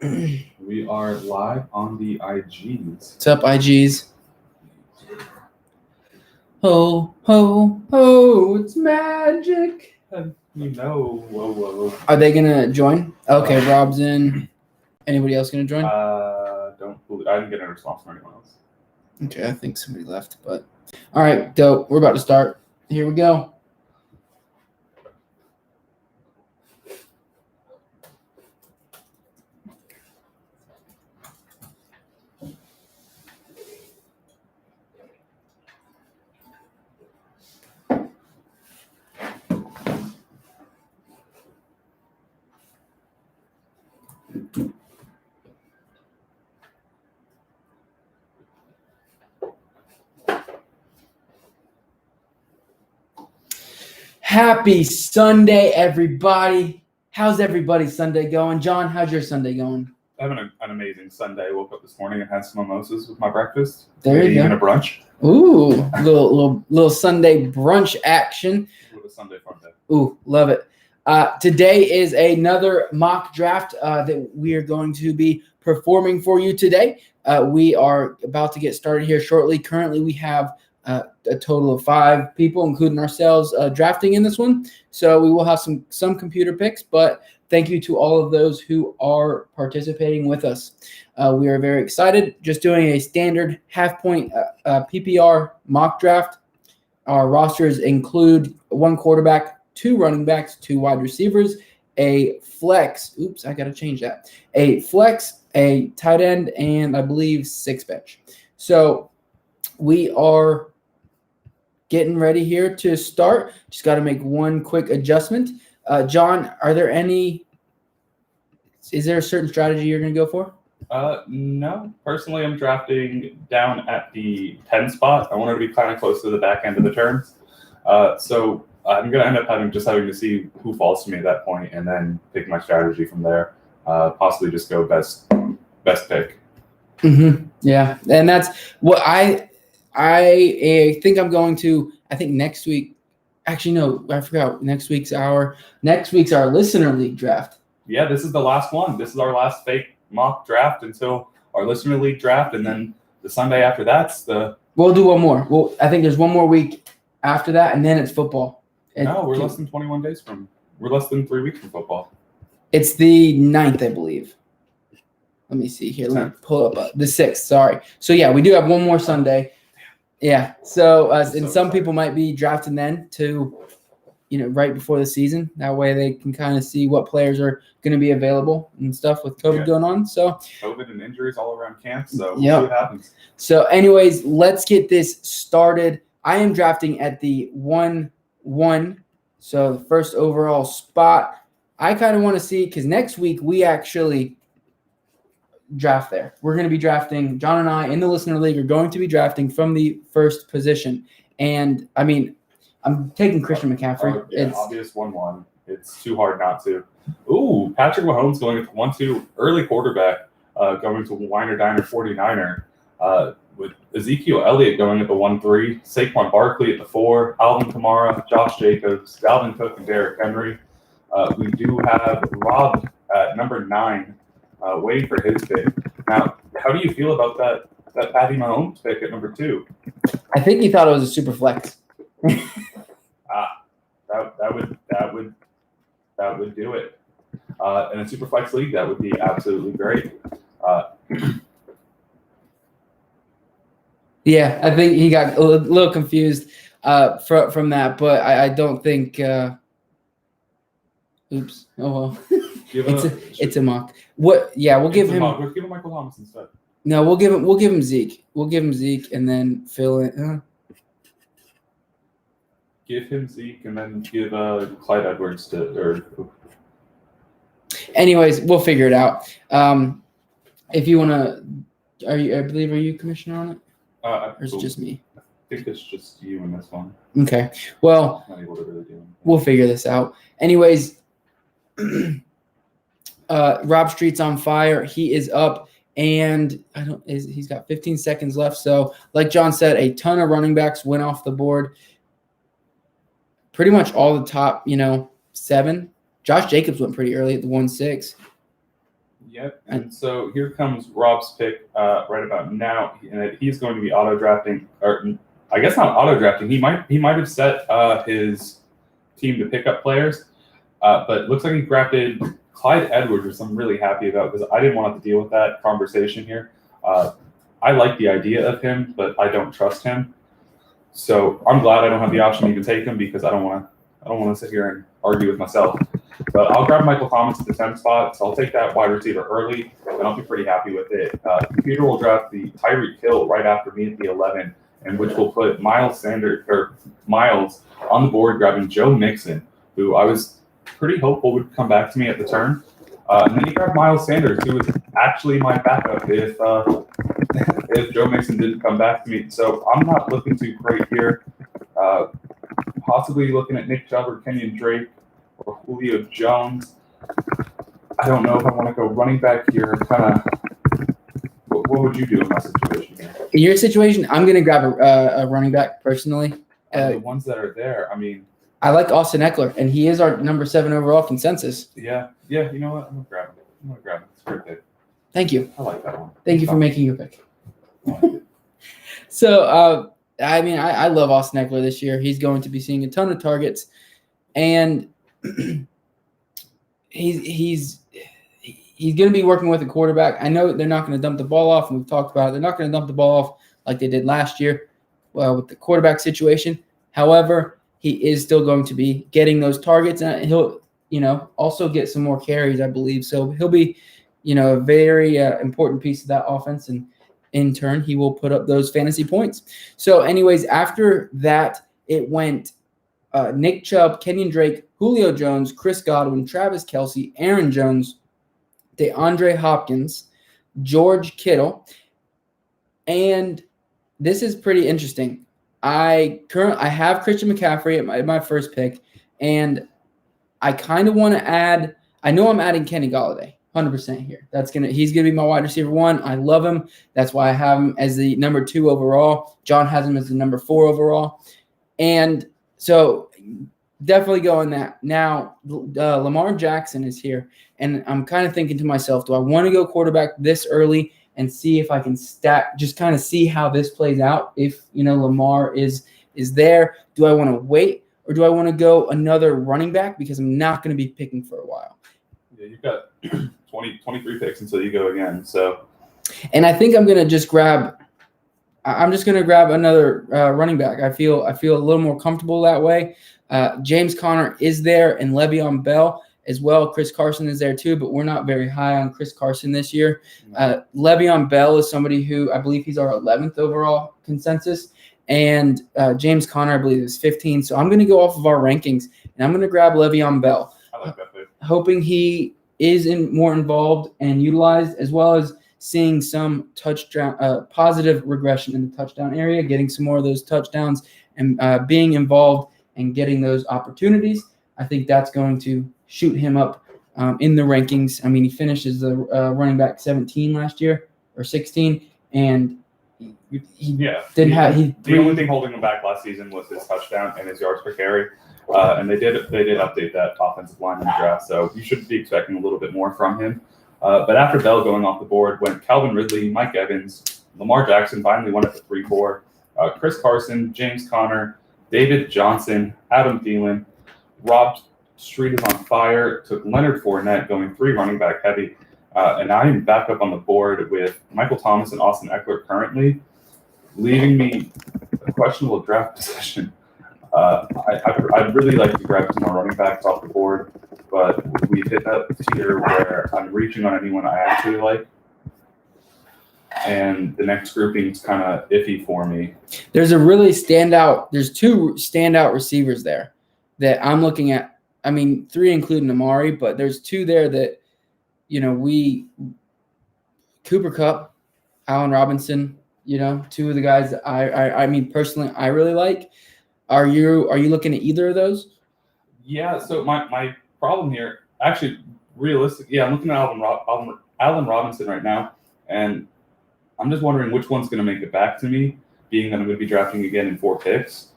We are live on the IGs. What's up, IGs? Ho, ho, ho, it's magic. Whoa. Are they going to join? Okay, Rob's in. Anybody else going to join? I didn't get a response from anyone else. Okay, I think somebody left, but all right, dope. We're about to start. Here we go. Happy Sunday, everybody. How's everybody's Sunday going? John, how's your Sunday going? Having an amazing Sunday. Woke up this morning and had some mimosas with my breakfast. There you go. Even a brunch. Ooh, little Sunday brunch action. A Sunday fun day. Ooh, love it. Today is another mock draft that we are going to be performing for you today. We are about to get started here shortly. Currently, we have a total of 5 people, including ourselves, drafting in this one. So we will have some computer picks, but thank you to all of those who are participating with us. We are very excited. Just doing a standard half-point PPR mock draft. Our rosters include 1 quarterback, 2 running backs, 2 wide receivers, a flex. Oops, I got to change that. A flex, a tight end, and I believe 6 bench. So we are getting ready here to start. Just got to make one quick adjustment. John, is there a certain strategy you're going to go for? No. Personally, I'm drafting down at the 10 spot. I wanted to be kind of close to the back end of the turns. So I'm going to end up having to see who falls to me at that point and then pick my strategy from there. Possibly just go best pick. Mm-hmm. Yeah, and that's what I think I'm going to. I think next week. Actually, no, I forgot. Next week's our listener league draft. Yeah, this is the last one. This is our last fake mock draft until our listener league draft, and then the Sunday after that's the. We'll do one more. Well, I think there's one more week after that, and then it's football. No, we're less than 21 days from. We're less than 3 weeks from football. It's the 9th, I believe. Let me see here. Let me pull up the 6th. Sorry. So yeah, we do have one more Sunday. Yeah. So and some people might be drafting then to, right before the season. That way they can kind of see what players are going to be available and stuff with COVID going on. So COVID and injuries all around camp. So we'll see what happens. So anyways, let's get this started. I am drafting at the 1-1. So the first overall spot. I kind of want to see, because next week we actually draft there. We're going to be drafting, John and I in the listener league are going to be drafting from the first position. And I mean, I'm taking Christian McCaffrey. It's obvious 1-1. It's too hard not to. Ooh, Patrick Mahomes going at the 1-2, early quarterback, going to Winer Diner 49er, with Ezekiel Elliott going at the 1-3, Saquon Barkley at the 4, Alvin Kamara, Josh Jacobs, Dalvin Cook, and Derrick Henry. We do have Rob at number 9, waiting for his pick. Now, how do you feel about that Patty Mahomes pick at number 2? I think he thought it was a super flex. That would do it. In a super flex league, that would be absolutely great. Yeah, I think he got a little confused from that, but I don't think. Oops. Oh well. It's a mock. What? Yeah, we'll give him. We'll give him Michael Thomas instead. No, we'll give him Zeke. We'll give him Zeke and then fill in. Give him Zeke and then give Clyde Edwards to. Anyways, we'll figure it out. If you want to, are you commissioner on it? Or is it just me? I think it's just you in this one. Okay. Well, not able to really do anything. We'll figure this out. Anyways, Rob Street's on fire. He is up, and he's got 15 seconds left. So, like John said, a ton of running backs went off the board. Pretty much all the top, 7. Josh Jacobs went pretty early at the 1-6. Yep. And so here comes Rob's pick right about now, and he's going to be auto drafting, or I guess not auto drafting. He might have set his team to pick up players, but looks like he drafted Clyde Edwards, which I'm really happy about because I didn't want to have to deal with that conversation here. I like the idea of him, but I don't trust him. So I'm glad I don't have the option to even take him because I don't want to sit here and argue with myself. But I'll grab Michael Thomas at the 10th spot, so I'll take that wide receiver early, and I'll be pretty happy with it. Computer will draft the Tyreek Hill right after me at the 11, and which will put Miles on the board, grabbing Joe Mixon, who I was pretty hopeful would come back to me at the turn. And then he grabbed Miles Sanders, who was actually my backup if Joe Mixon didn't come back to me. So I'm not looking too great here. Possibly looking at Nick Chubb or Kenyon Drake or Julio Jones. I don't know if I want to go running back here. What would you do in my situation here? In your situation, I'm going to grab a running back personally. The ones that are there, I mean, I like Austin Eckler, and he is our number 7 overall consensus. Yeah. You know what? I'm gonna grab him. It's a great pick. Thank you. I like that one. Thank you for making your pick. I like it. So, I mean, I love Austin Eckler this year. He's going to be seeing a ton of targets, and he's going to be working with a quarterback. I know they're not going to dump the ball off, and we've talked about it. They're not going to dump the ball off like they did last year with the quarterback situation. However, he is still going to be getting those targets, and he'll, also get some more carries, I believe. So he'll be, a very important piece of that offense, and in turn, he will put up those fantasy points. So anyways, after that, it went Nick Chubb, Kenyon Drake, Julio Jones, Chris Godwin, Travis Kelce, Aaron Jones, DeAndre Hopkins, George Kittle, and this is pretty interesting. I have Christian McCaffrey at my first pick, and I kind of want to add. I know I'm adding Kenny Golladay, 100% here. He's gonna be my wide receiver 1. I love him. That's why I have him as the number 2 overall. John has him as the number 4 overall, and so definitely going that. Now Lamar Jackson is here, and I'm kind of thinking to myself, do I want to go quarterback this early and see if I can stack, just kind of see how this plays out? If Lamar is there, do I want to wait, or do I want to go another running back because I'm not going to be picking for a while? Yeah, you've got 23 picks until you go again. So, and I think I'm going to just grab another running back. I feel a little more comfortable that way. James Conner is there, and Le'Veon Bell as well. Chris Carson is there too, but we're not very high on Chris Carson this year. Le'Veon Bell is somebody who I believe he's our 11th overall consensus, and James Conner I believe is 15. So I'm going to go off of our rankings, and I'm going to grab Le'Veon Bell. I like that pick. Hoping he is more involved and utilized, as well as seeing some touchdown positive regression in the touchdown area, getting some more of those touchdowns, and being involved and getting those opportunities. I think that's going to shoot him up in the rankings. I mean, he finished as the running back 17 last year, or 16, and the only thing holding him back last season was his touchdown and his yards per carry. And they did update that offensive line in the draft, so you should be expecting a little bit more from him. But after Bell going off the board went Calvin Ridley, Mike Evans, Lamar Jackson finally went at the 3-4, Chris Carson, James Conner, David Johnson, Adam Thielen, Rob Street is on fire, took Leonard Fournette going 3 running back heavy, and I am back up on the board with Michael Thomas and Austin Eckler currently, leaving me a questionable draft position. I'd really like to grab some more running backs off the board, but we've hit that tier where I'm reaching on anyone I actually like, and the next grouping is kind of iffy for me. There's 2 standout receivers there that I'm looking at. I mean, 3 including Amari, but there's 2 there that, Cooper Kupp, Allen Robinson, 2 of the guys that I mean, personally, I really like. Are you looking at either of those? Yeah, so my problem here, actually, realistically, I'm looking at Allen Robinson right now, and I'm just wondering which one's going to make it back to me, being that I'm going to be drafting again in 4 picks.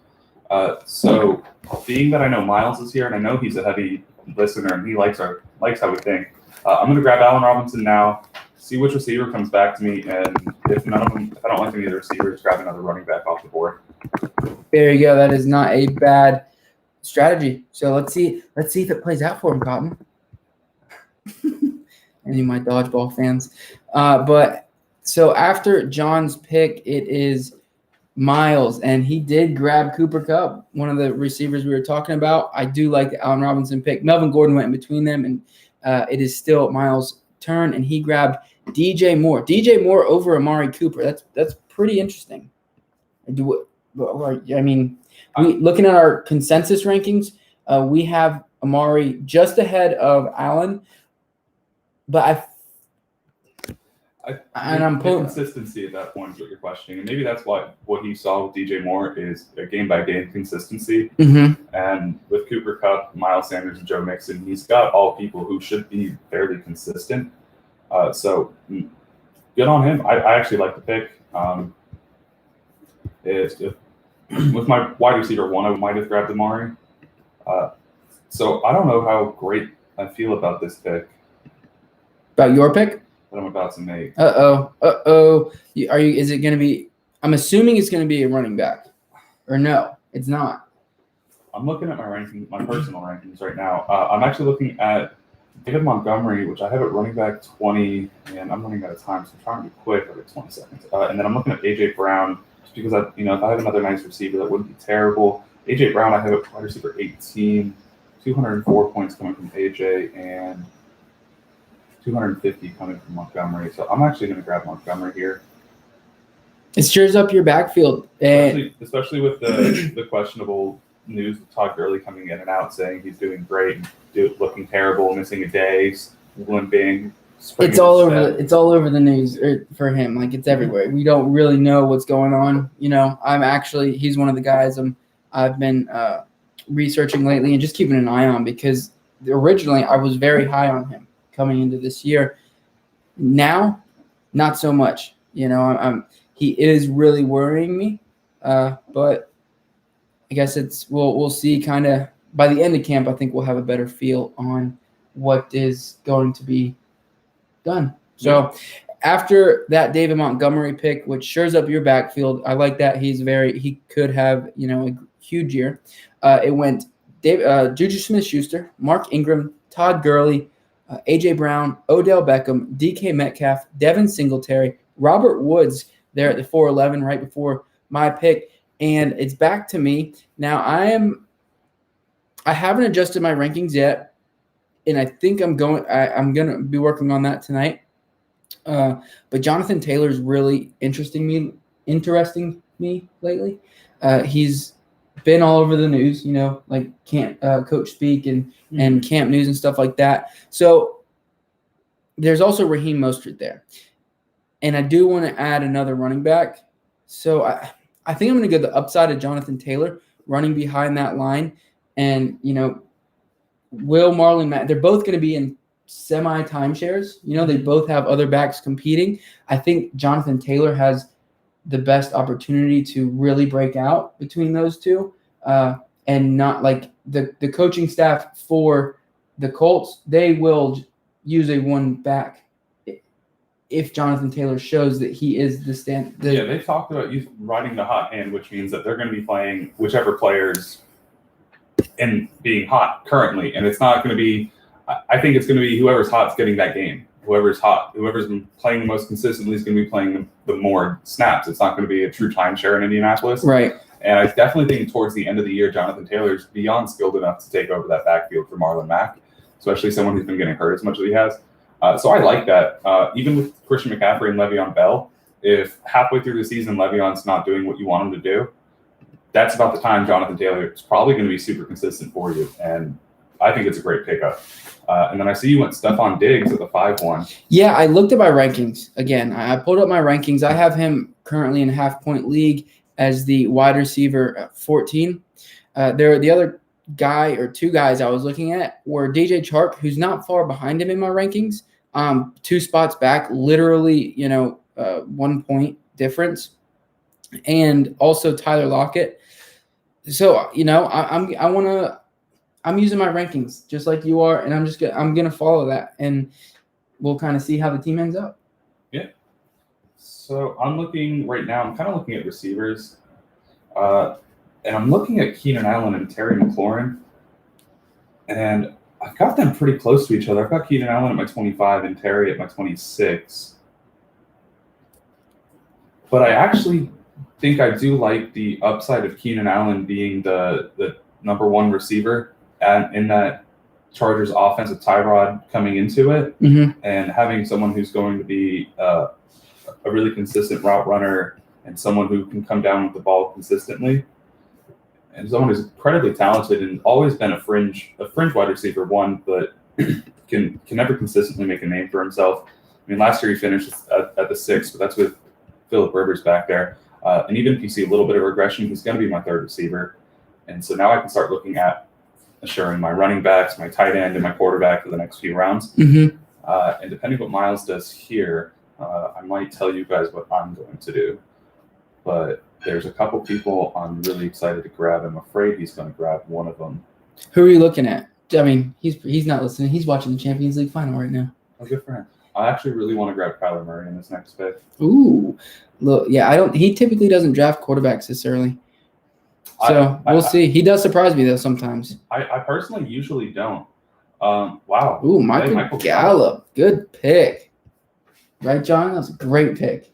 So being that I know Miles is here, and I know he's a heavy listener, and he likes how we think, I'm going to grab Allen Robinson now, see which receiver comes back to me, and if I don't like any of the receivers, grab another running back off the board. There you go. That is not a bad strategy. So let's see if it plays out for him, Cotton. Any of my dodgeball fans. But so after John's pick, it is Miles, and he did grab Cooper Kupp, one of the receivers we were talking about. I do like the Allen Robinson pick. Melvin Gordon went in between them, and it is still Miles' turn, and he grabbed DJ Moore. DJ Moore over Amari Cooper. That's pretty interesting. I mean, looking at our consensus rankings, we have Amari just ahead of Allen, but I'm pulling consistency at that point is what you're questioning, and maybe that's what he saw with DJ Moore is a game by game consistency. Mm-hmm. And with Cooper Kupp, Miles Sanders, and Joe Mixon, he's got all people who should be fairly consistent. So good on him. I actually like the pick. With my wide receiver one, I might have grabbed Amari. So I don't know how great I feel about this pick. About your pick? That I'm about to make. Is it going to be? I'm assuming it's going to be a running back, or no? It's not. I'm looking at my personal rankings right now. I'm actually looking at David Montgomery, which I have at running back 20, and I'm running out of time, so I'm trying to be quick. I have 20 seconds, and then I'm looking at AJ Brown, just because if I have another nice receiver, that wouldn't be terrible. AJ Brown, I have at wide receiver 18, 204 points coming from AJ, and 250 coming from Montgomery. So I'm actually going to grab Montgomery here. It stirs up your backfield. Especially with the questionable news of Todd Gurley coming in and out saying he's doing great, looking terrible, missing a day, limping. It's all over the news for him. Like, it's everywhere. We don't really know what's going on. He's one of the guys I've been researching lately and just keeping an eye on, because originally I was very high on him coming into this year. Now, not so much. He is really worrying me, but I guess we'll see kind of by the end of camp. I think we'll have a better feel on what is going to be done. So after that David Montgomery pick, which shores up your backfield, I like that. He could have a huge year. It went Juju Smith-Schuster, Mark Ingram, Todd Gurley, AJ Brown, Odell Beckham, DK Metcalf, Devin Singletary, Robert Woods there at the 411 right before my pick, and it's back to me. Now I haven't adjusted my rankings yet, and I think I'm going to be working on that tonight. But Jonathan Taylor's really interesting me lately. He's been all over the news, like Coach Speak and camp news and stuff like that. So there's also Raheem Mostert there. And I do want to add another running back. So I think I'm going to go the upside of Jonathan Taylor running behind that line. And, Will, Marlon, Matt, they're both going to be in semi-timeshares. They both have other backs competing. I think Jonathan Taylor has the best opportunity to really break out between those two, and not like the coaching staff for the Colts. They will use a one back if Jonathan Taylor shows that he is the stand. They talked about you riding the hot hand, which means that they're going to be playing whichever players and being hot currently, and it's not going to be. I think it's going to be whoever's hot's getting that game. Whoever's hot, whoever's been playing the most consistently is going to be playing the more snaps. It's not going to be a true timeshare in Indianapolis. Right. And I definitely think towards the end of the year, Jonathan Taylor's beyond skilled enough to take over that backfield for Marlon Mack, especially someone who's been getting hurt as much as he has. So I like that. Even with Christian McCaffrey and Le'Veon Bell, if halfway through the season Le'Veon's not doing what you want him to do, that's about the time Jonathan Taylor is probably going to be super consistent for you. And I think it's a great pickup. And then I see you went Stephon Diggs at the 5-1. Yeah, I looked at my rankings again. I pulled up my rankings. I have him currently in a half-point league as the wide receiver at 14. The other guy or two guys I was looking at were DJ Chark, who's not far behind him in my rankings. 2 spots back, literally, 1 point difference, and also Tyler Lockett. So, I want to I'm using my rankings just like you are, and I'm gonna follow that, and we'll kind of see how the team ends up. Yeah. So I'm looking right now. I'm kind of looking at receivers, and I'm looking at Keenan Allen and Terry McLaurin, and I've got them pretty close to each other. I've got Keenan Allen at my 25 and Terry at my 26. But I actually think I do like the upside of Keenan Allen being the number one receiver and in that Chargers offense with Tyrod coming into it, and having someone who's going to be a really consistent route runner and someone who can come down with the ball consistently, and someone who's incredibly talented and always been a fringe wide receiver one, but can never consistently make a name for himself. I mean, last year he finished at the 6, but that's with Philip Rivers back there. And even if you see a little bit of regression, he's going to be my third receiver. And so now I can start looking at assuring my running backs, my tight end, and my quarterback for the next few rounds. And depending what Miles does here, I might tell you guys what I'm going to do. But there's a couple people I'm really excited to grab. I'm afraid he's going to grab one of them. Who are you looking at? I mean, he's not listening. He's watching the Champions League final right now. Oh, good for him. I actually really want to grab Kyler Murray in this next pick. Ooh, look, yeah, he typically doesn't draft quarterbacks this early. So we'll see. He does surprise me though sometimes. I personally usually don't. Wow. Ooh, Michael Gallup. Good pick. Right, John? That's a great pick.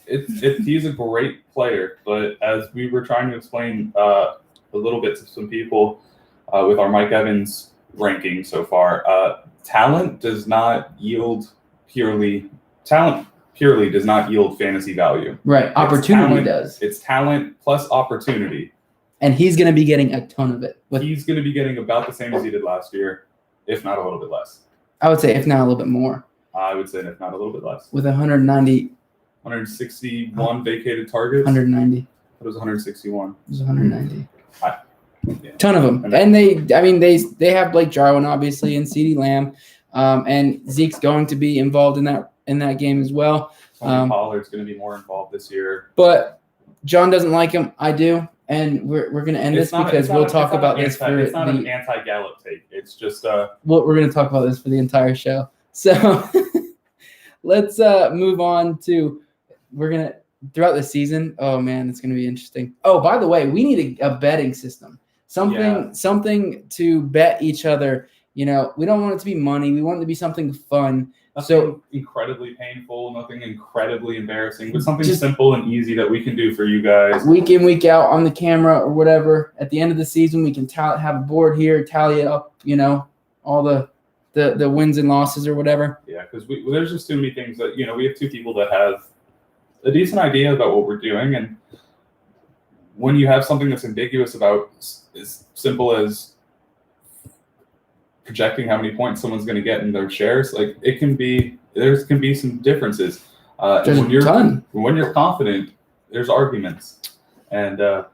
He's a great player, but as we were trying to explain a little bit to some people with our Mike Evans ranking so far, talent does not yield purely does not yield fantasy value. Right. Opportunity does. It's talent plus opportunity. And he's going to be getting a ton of it. He's going to be getting about the same as he did last year, if not a little bit less. I would say if not a little bit more. I would say if not a little bit less. With 161 vacated targets. 190. It was 161. It was 190. Yeah. Ton of them. And they have Blake Jarwin, obviously, and CeeDee Lamb. And Zeke's going to be involved in that game as well. Pollard's going to be more involved this year. But John doesn't like him. I do. And we're going to end this because we'll talk about this for it's not an anti-Gallup take. It's just we're going to talk about this for the entire show. So let's move on to throughout the season. Oh man, it's going to be interesting. Oh, by the way, we need a betting system. Something to bet each other. You know, we don't want it to be money. We want it to be something fun. Nothing incredibly painful, nothing incredibly embarrassing, but something simple and easy that we can do for you guys. Week in, week out on the camera or whatever. At the end of the season, we can have a board here, tally it up, you know, all the wins and losses or whatever. Yeah, because there's just too many things that, you know, we have two people that have a decent idea about what we're doing. And when you have something that's ambiguous about as simple as projecting how many points someone's going to get in their shares, like there can be some differences. There's a ton. When you're confident, there's arguments, and the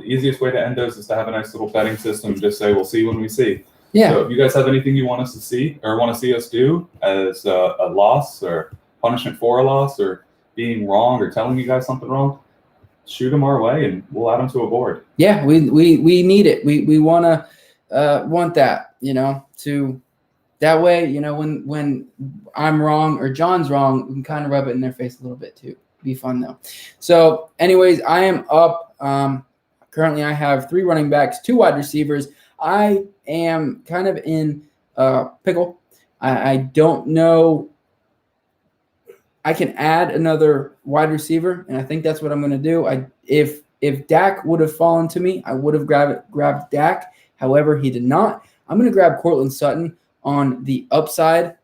easiest way to end those is to have a nice little betting system and just say we'll see when we see. Yeah. So if you guys have anything you want us to see or want to see us do as a loss or punishment for a loss or being wrong or telling you guys something wrong, shoot them our way and we'll add them to a board. Yeah, we need it. We want that, you know, to that way, you know, when I'm wrong or John's wrong, we can kind of rub it in their face a little bit too. Be fun though. So anyways, I am up. Currently I have 3 running backs, 2 wide receivers. I am kind of in pickle. I don't know. I can add another wide receiver, and I think that's what I'm going to do. If Dak would have fallen to me, I would have grabbed Dak. However, he did not. I'm going to grab Courtland Sutton on the upside.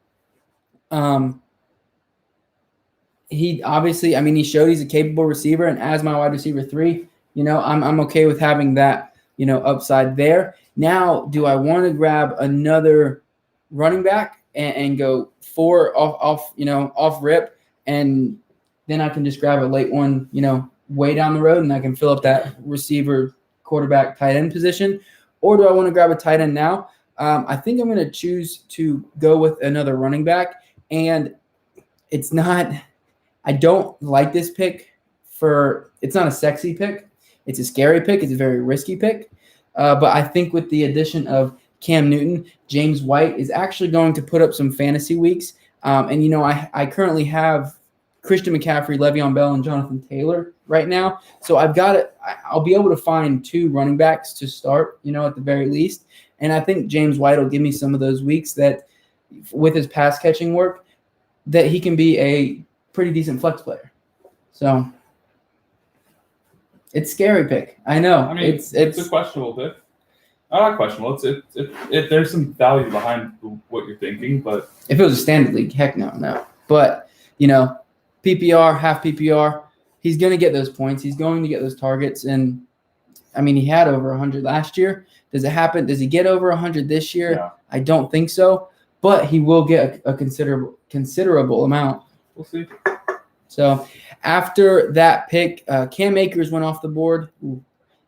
He obviously, I mean, he showed he's a capable receiver, and as my wide receiver 3, you know, I'm okay with having that, you know, upside there. Now, do I want to grab another running back and go 4 off rip, and then I can just grab a late one, you know, way down the road, and I can fill up that receiver, quarterback, tight end position? Or do I want to grab a tight end now? I think I'm going to choose to go with another running back, and I don't like this pick it's not a sexy pick. It's a scary pick. It's a very risky pick. But I think with the addition of Cam Newton, James White is actually going to put up some fantasy weeks. And I currently have Christian McCaffrey, Le'Veon Bell, and Jonathan Taylor right now. So I'll be able to find 2 running backs to start, at the very least. And I think James White will give me some of those weeks that, with his pass catching work, that he can be a pretty decent flex player. So it's a scary pick. I know. I mean, it's a questionable pick. Not questionable. There's some value behind what you're thinking, but if it was a standard league, heck no. But PPR, half PPR, he's going to get those points. He's going to get those targets. And I mean, he had over 100 last year. Does it happen? Does he get over 100 this year? Yeah. I don't think so. But he will get a considerable amount. We'll see. So after that pick, Cam Akers went off the board.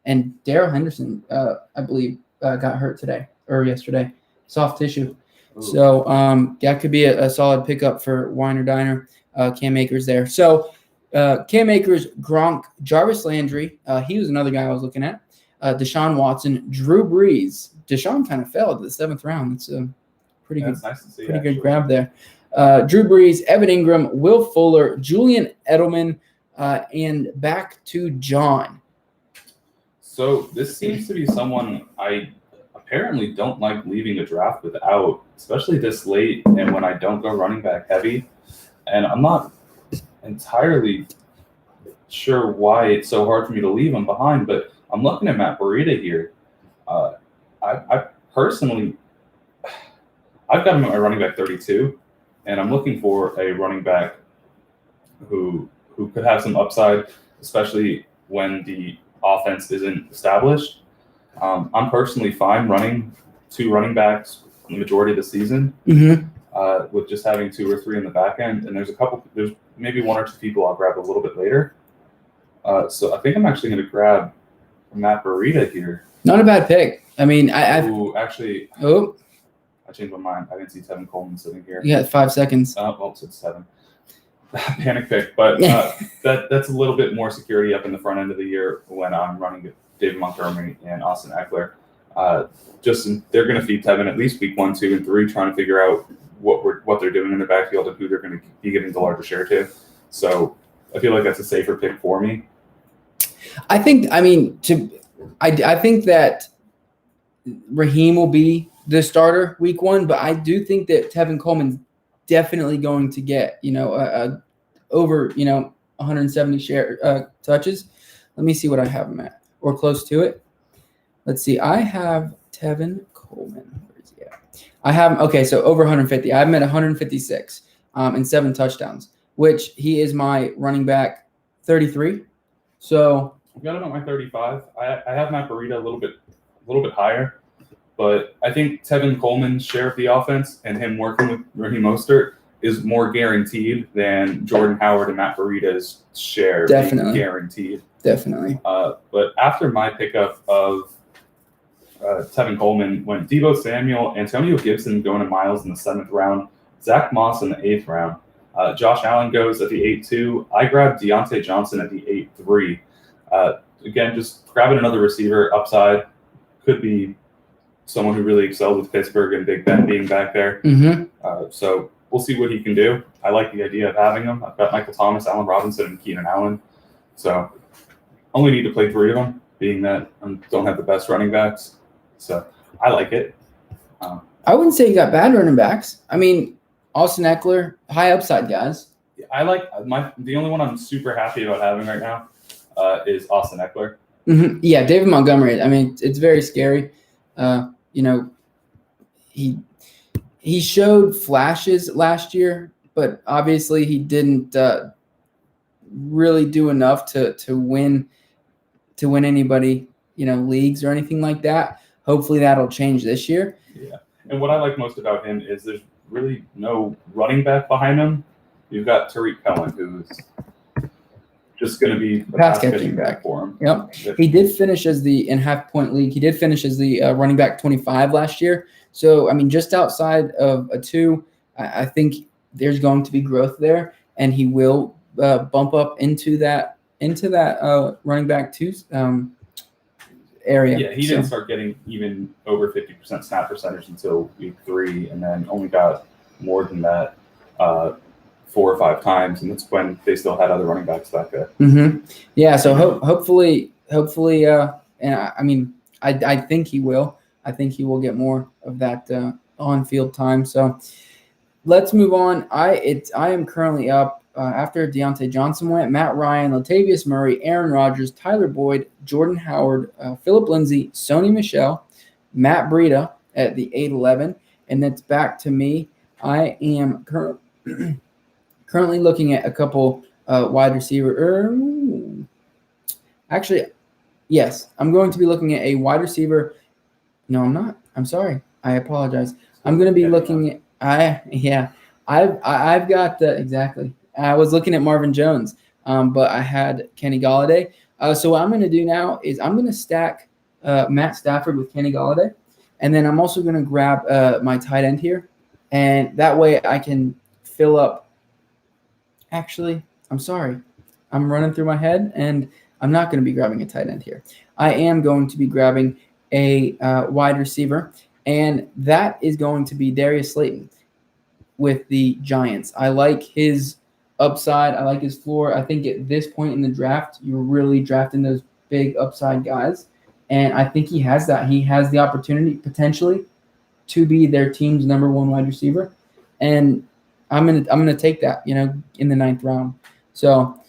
And Darrell Henderson, I believe, got hurt today or yesterday. Soft tissue. Ooh. So that could be a solid pickup for Winer Diner. Cam Akers there. So Cam Akers, Gronk, Jarvis Landry. He was another guy I was looking at. Deshaun Watson, Drew Brees. Deshaun kind of fell to the 7th round. That's a pretty good, nice to see, pretty good grab there. Drew Brees, Evan Ingram, Will Fuller, Julian Edelman, and back to John. So this seems to be someone I apparently don't like leaving a draft without, especially this late and when I don't go running back heavy. And I'm not entirely sure why it's so hard for me to leave him behind, but I'm looking at Matt Breida here. I personally, I've got him at my running back 32, and I'm looking for a running back who could have some upside, especially when the offense isn't established. I'm personally fine running 2 running backs the majority of the season. Mm-hmm. With just having 2 or 3 in the back end. And there's maybe 1 or 2 people I'll grab a little bit later. So I think I'm actually going to grab Matt Breida here. Not a bad pick. I mean, I changed my mind. I didn't see Tevin Coleman sitting here. You got 5 seconds. It's 7. Panic pick. But that's a little bit more security up in the front end of the year when I'm running David Montgomery and Austin Eckler. They're going to feed Tevin at least week 1, 2, and 3, trying to figure out what they're doing in the backfield and who they're going to be giving the larger share to. So I feel like that's a safer pick for me. I think that Raheem will be the starter week 1, but I do think that Tevin Coleman's definitely going to get over 170 share touches. Let me see what I have him at, or close to it. Let's see. I have Tevin Coleman. Where is he at? I have so over 150. I have him at 156 and 7 touchdowns, which he is my running back 33. So I've got him at my 35. I have Matt Breida a little bit higher, but I think Tevin Coleman's share of the offense and him working with Raheem Mostert is more guaranteed than Jordan Howard and Matt Breida's share. Definitely guaranteed. Definitely. But after my pickup of Tevin Coleman went Deebo Samuel, Antonio Gibson going to Miles in the 7th round, Zach Moss in the 8th round. Josh Allen goes at the 8-2. I grabbed Deontay Johnson at the 8-3. Again, just grabbing another receiver upside. Could be someone who really excelled with Pittsburgh and Big Ben being back there. Mm-hmm. So we'll see what he can do. I like the idea of having him. I've got Michael Thomas, Allen Robinson, and Keenan Allen. So only need to play 3 of them, being that I don't have the best running backs. So I like it. I wouldn't say you got bad running backs. I mean, Austin Eckler, high upside guys. I like the only one I'm super happy about having right now is Austin Eckler. Mm-hmm. Yeah, David Montgomery. I mean, it's very scary. He showed flashes last year, but obviously he didn't really do enough to win anybody, leagues or anything like that. Hopefully that'll change this year. Yeah. And what I like most about him is there's really no running back behind him. You've got Tariq Cohen, who's just going to be a pass catching back for him. Yep. He did finish in half-point league. He did finish as the running back 25 last year. So, I mean, just outside of a 2, I think there's going to be growth there, and he will bump up into that running back 2 area. Yeah, he So- didn't start getting even over 50% snap percentage until week 3, and then only got more than that 4 or 5 times, and that's when they still had other running backs back there. Mm-hmm. Yeah, so hopefully, and I mean, I think he will. I think he will get more of that on-field time. So let's move on. I am currently up after Deontay Johnson went, Matt Ryan, Latavius Murray, Aaron Rodgers, Tyler Boyd, Jordan Howard, Philip Lindsay, Sony Michel, Matt Breida at the 8-11, and that's back to me. I am currently looking at a couple wide receiver. Actually, yes, I'm going to be looking at a wide receiver. No, I'm not. I'm sorry. I apologize. I'm going to be looking at. I've got exactly. I was looking at Marvin Jones, but I had Kenny Golladay. So what I'm going to do now is I'm going to stack Matt Stafford with Kenny Golladay, and then I'm also going to grab my tight end here, and that way I can fill up. Actually, I'm sorry. I'm running through my head, and I'm not going to be grabbing a tight end here. I am going to be grabbing a wide receiver, and that is going to be Darius Slayton with the Giants. I like his upside. I like his floor. I think at this point in the draft, you're really drafting those big upside guys, and I think he has that. He has the opportunity potentially to be their team's number 1 wide receiver, and I'm gonna take that, in the 9th round. So,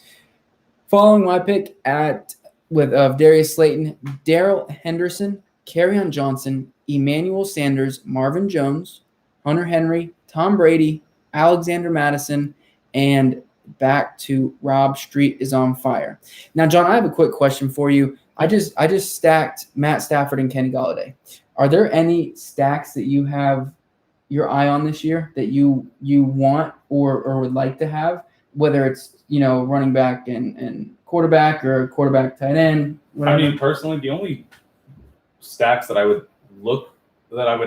following my pick with Darius Slayton, Darrell Henderson, Kerryon Johnson, Emmanuel Sanders, Marvin Jones, Hunter Henry, Tom Brady, Alexander Madison, and back to Rob Street is on fire. Now, John, I have a quick question for you. I just stacked Matt Stafford and Kenny Golladay. Are there any stacks that you have your eye on this year that you want or would like to have, whether it's running back and quarterback or quarterback tight end? Whatever? I mean, personally, the only stacks that I would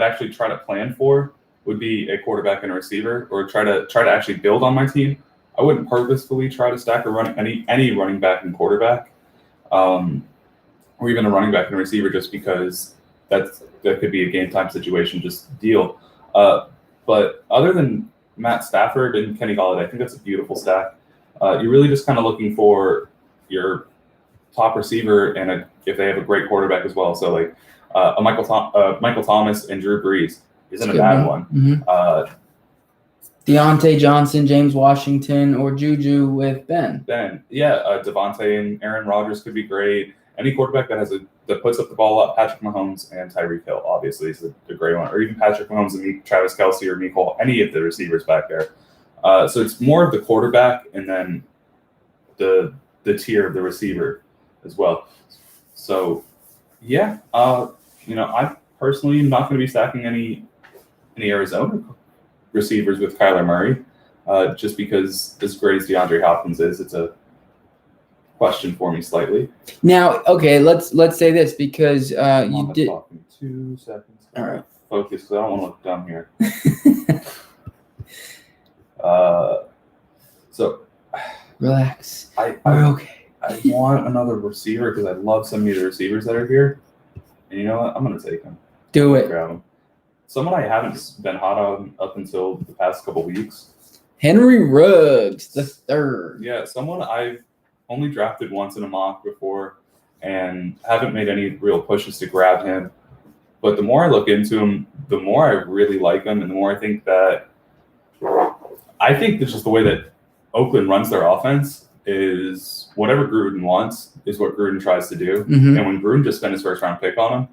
actually try to plan for would be a quarterback and a receiver, or try to actually build on my team. I wouldn't purposefully try to stack any running back and quarterback, or even a running back and receiver, just because that could be a game time situation, just deal. But other than Matt Stafford and Kenny Golladay, I think that's a beautiful stack. You're really just kind of looking for your top receiver, and if they have a great quarterback as well. So like a Michael Thomas and Drew Brees isn't a bad one. Mm-hmm. Deontay Johnson, James Washington, or Juju with Ben. Devontae and Aaron Rodgers could be great. Any quarterback that puts up the ball up, Patrick Mahomes and Tyreek Hill obviously is a great one, or even Patrick Mahomes and Travis Kelce or Mecole, any of the receivers back there. So it's more of the quarterback and then the tier of the receiver as well. So yeah, I personally am not going to be stacking any Arizona receivers with Kyler Murray, just because as great as DeAndre Hopkins is, it's a question for me slightly. Now, okay, let's say this, because you did. 2 seconds. All right. Focus, because I don't want to look dumb here. So Relax. We're okay. I want another receiver because I love some of the receivers that are here. And you know what? I'm going to take them. Do it. Grab them. Someone I haven't been hot on up until the past couple weeks. Henry Ruggs the third. Yeah, someone I've only drafted once in a mock before and haven't made any real pushes to grab him. But the more I look into him, the more I really like him, and the more I think that's just the way that Oakland runs their offense is whatever Gruden wants is what Gruden tries to do. Mm-hmm. And when Gruden just spent his first round pick on him,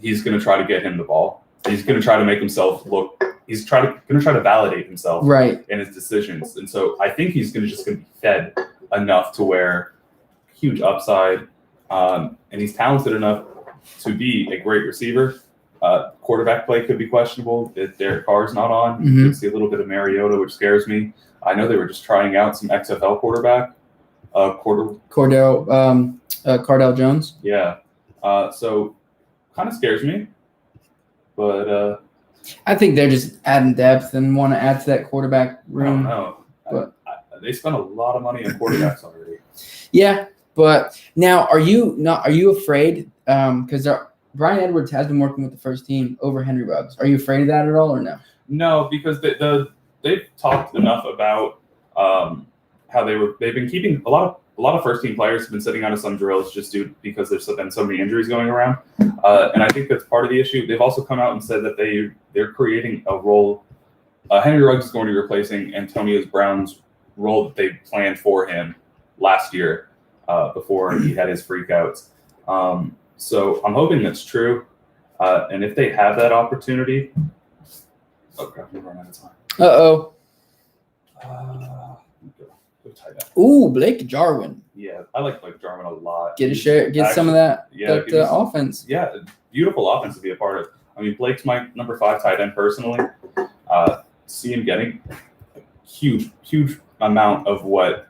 he's going to try to get him the ball. He's going to try to make himself look. He's going to try to validate himself in his decisions. And so I think he's going to be fed enough to where huge upside, and he's talented enough to be a great receiver. Quarterback play could be questionable if Derek Carr's not on. Mm-hmm. You can see a little bit of Mariota, which scares me. I know they were just trying out some XFL quarterback. Cardell Jones. Yeah. So kind of scares me. But I think they're just adding depth and want to add to that quarterback room. I don't know. But they spent a lot of money on quarterbacks already. Yeah, but now are you afraid because Brian Edwards has been working with the first team over Henry Ruggs. Are you afraid of that at all, or no? No, because they've talked enough about how they've been keeping a lot of first team players have been sitting out of some drills just because there's been so many injuries going around, and I think that's part of the issue. They've also come out and said that they're creating a role. Henry Ruggs is going to be replacing Antonio Brown's role that they planned for him last year before he had his freakouts. So I'm hoping that's true, and if they have that opportunity, oh crap, we're running out of time. Uh-oh. Go tight end. Ooh, Blake Jarwin. Yeah, I like Blake Jarwin a lot. Get some of that, Yeah, offense. Yeah, beautiful offense to be a part of. I mean, Blake's my number 5 tight end personally. See him getting a huge amount of what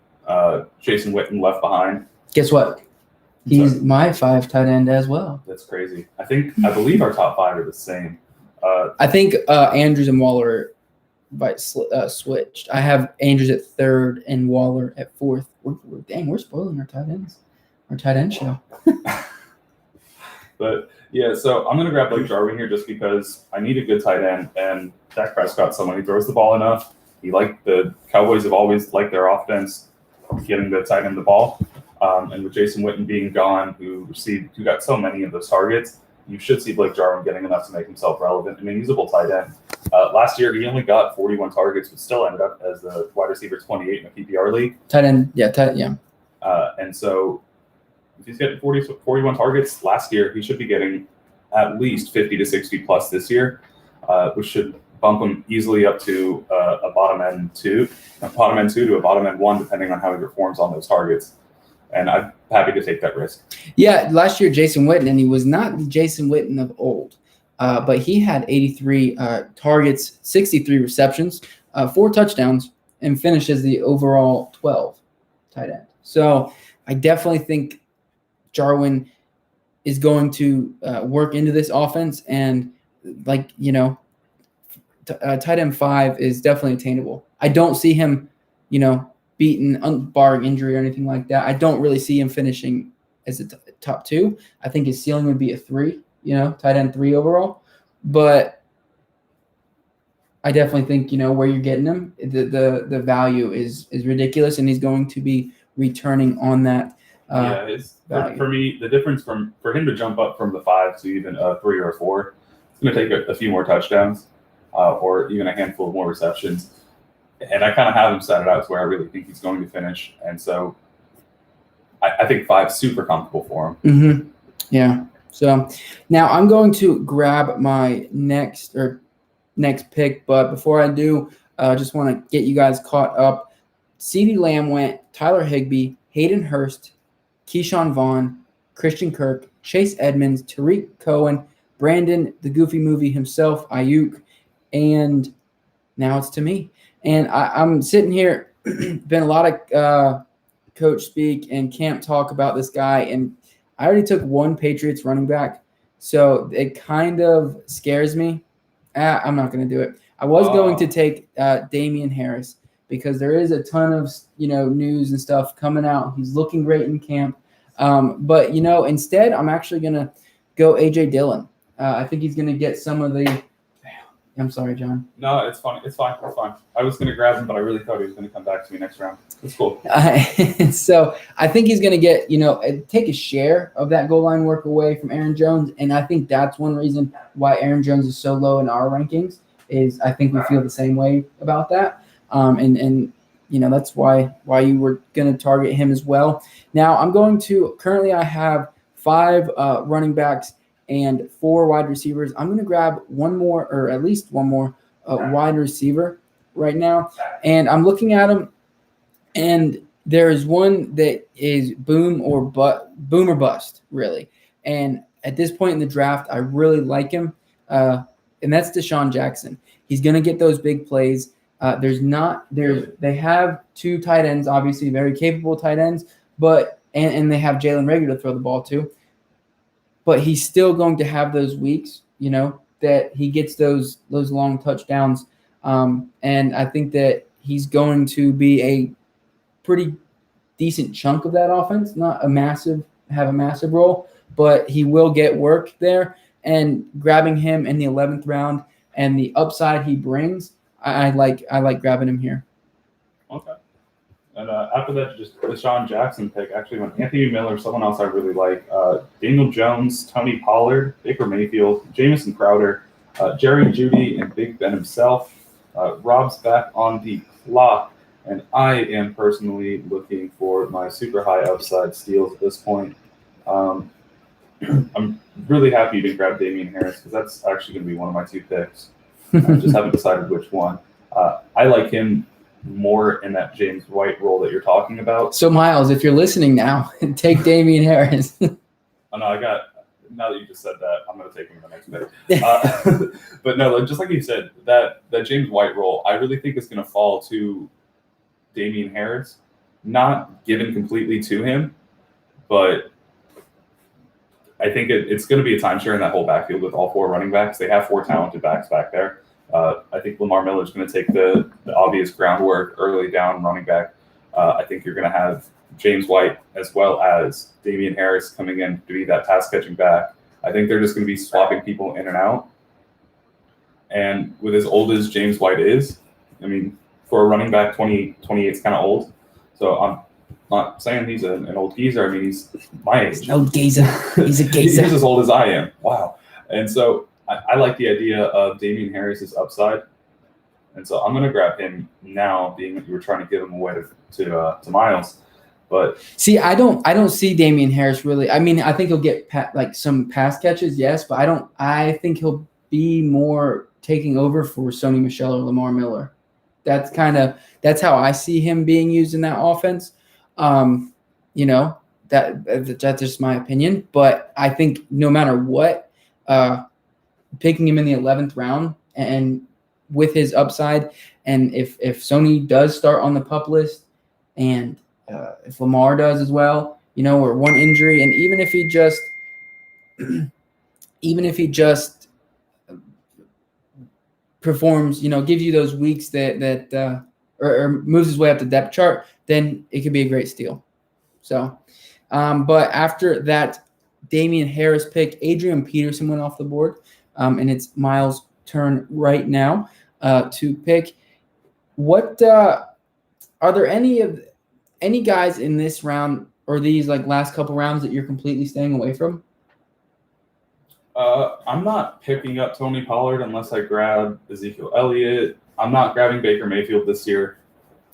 Jason Witten left behind. Guess what? He's my 5 tight end as well. That's crazy. I believe our top 5 are the same. I think Andrews and Waller switched. I have Andrews at 3rd and Waller at 4th. We're spoiling our tight ends. Our tight end show. But yeah, so I'm gonna grab Blake Jarwin here just because I need a good tight end, and Dak Prescott, someone who throws the ball enough. The Cowboys have always liked their offense getting the tight end the ball. And with Jason Witten being gone, who got so many of those targets, you should see Blake Jarwin getting enough to make himself relevant and a usable tight end. Last year, he only got 41 targets, but still ended up as the wide receiver 28 in a PPR league. Tight end, yeah. And so if he's getting 41 targets last year, he should be getting at least 50 to 60 plus this year, which should bump him easily up to a bottom end 2 to a bottom end 1, depending on how he performs on those targets. And I'm happy to take that risk. Yeah, last year Jason Witten, and he was not the Jason Witten of old, but he had 83 targets, 63 receptions, 4 touchdowns, and finished as the overall 12 tight end. So I definitely think Jarwin is going to work into this offense, and tight end 5 is definitely attainable. I don't see him, beaten, barring injury or anything like that. I don't really see him finishing as a top 2. I think his ceiling would be a 3, tight end 3 overall. But I definitely think, where you're getting him, the value is ridiculous, and he's going to be returning on that. For me, the difference for him to jump up from the 5 to even a 3 or a 4, it's going to take a few more touchdowns or even a handful of more receptions. And I kind of have him set it out to where I really think he's going to finish. And so I think 5 is super comfortable for him. Mm-hmm. Yeah. So now I'm going to grab my next pick. But before I do, I just want to get you guys caught up. CeeDee Lamb went, Tyler Higbee, Hayden Hurst, Keyshawn Vaughn, Christian Kirk, Chase Edmonds, Tariq Cohen, Brandon, the Goofy Movie himself, Ayuk, and now it's to me. And I'm sitting here, been a lot of coach speak and camp talk about this guy, and I already took 1 Patriots running back, so it kind of scares me. I'm not going to do it. I was going to take Damian Harris because there is a ton of news and stuff coming out. He's looking great in camp, but instead I'm actually going to go AJ Dillon. I think he's going to get some of the. I'm sorry, John. No, it's fine. It's fine. I was going to grab him, but I really thought he was going to come back to me next round. It's cool. So I think he's going to get, take a share of that goal line work away from Aaron Jones. And I think that's one reason why Aaron Jones is so low in our rankings is I think we feel the same way about that. And that's why you were going to target him as well. Now currently I have 5 running backs and 4 wide receivers. I'm going to grab one more, or at least one more wide receiver right now. And I'm looking at them, and there is one that is boom or bust, really. And at this point in the draft, I really like him, and that's Deshaun Jackson. He's going to get those big plays. They have 2 tight ends, obviously very capable tight ends, but and they have Jalen Reagor to throw the ball to. But he's still going to have those weeks, that he gets those long touchdowns. And I think that he's going to be a pretty decent chunk of that offense, not have a massive role, but he will get work there. And grabbing him in the 11th round and the upside he brings, I like grabbing him here. Okay. And after that, just the Sean Jackson pick actually went Anthony Miller, someone else I really like, Daniel Jones, Tony Pollard, Baker Mayfield, Jamison Crowder, Jerry Jeudy, and Big Ben himself. Rob's back on the clock, and I am personally looking for my super high upside steals at this point. I'm really happy you didn't grab Damian Harris because that's actually going to be one of my 2 picks. I just haven't decided which one. I like him more in that James White role that you're talking about. So Miles, if you're listening now, take Damian Harris. Oh no, now that you just said that, I'm going to take him the next pick. But no, just like you said, that James White role, I really think is going to fall to Damian Harris, not given completely to him, but I think it's going to be a timeshare in that whole backfield with all 4 running backs. They have 4 talented backs back there. I think Lamar Miller is going to take the obvious groundwork early down running back. I think you're going to have James White as well as Damian Harris coming in to be that pass-catching back. I think they're just going to be swapping people in and out. And with as old as James White is, I mean, for a running back, 28 is kind of old. So I'm not saying he's an old geezer. I mean, he's my age. No geezer. He's a geezer. He's as old as I am. Wow. And so I like the idea of Damian Harris's upside. And so I'm going to grab him now, being that you were trying to give him away to Miles. But see, I don't see Damian Harris really. I mean, I think he'll get some pass catches, yes, but I think he'll be more taking over for Sony Michel or Lamar Miller. That's how I see him being used in that offense. That's just my opinion. But I think no matter what, picking him in the 11th round and with his upside, and if Sony does start on the PUP list, and if Lamar does as well, or one injury, and even if he just performs, gives you those weeks that or moves his way up the depth chart, then it could be a great steal. So, but after that Damian Harris pick, Adrian Peterson went off the board, and it's Miles' turn right now to pick. What are there any guys in this round or these last couple rounds that you're completely staying away from? I'm not picking up Tony Pollard unless I grab Ezekiel Elliott. I'm not grabbing Baker Mayfield this year.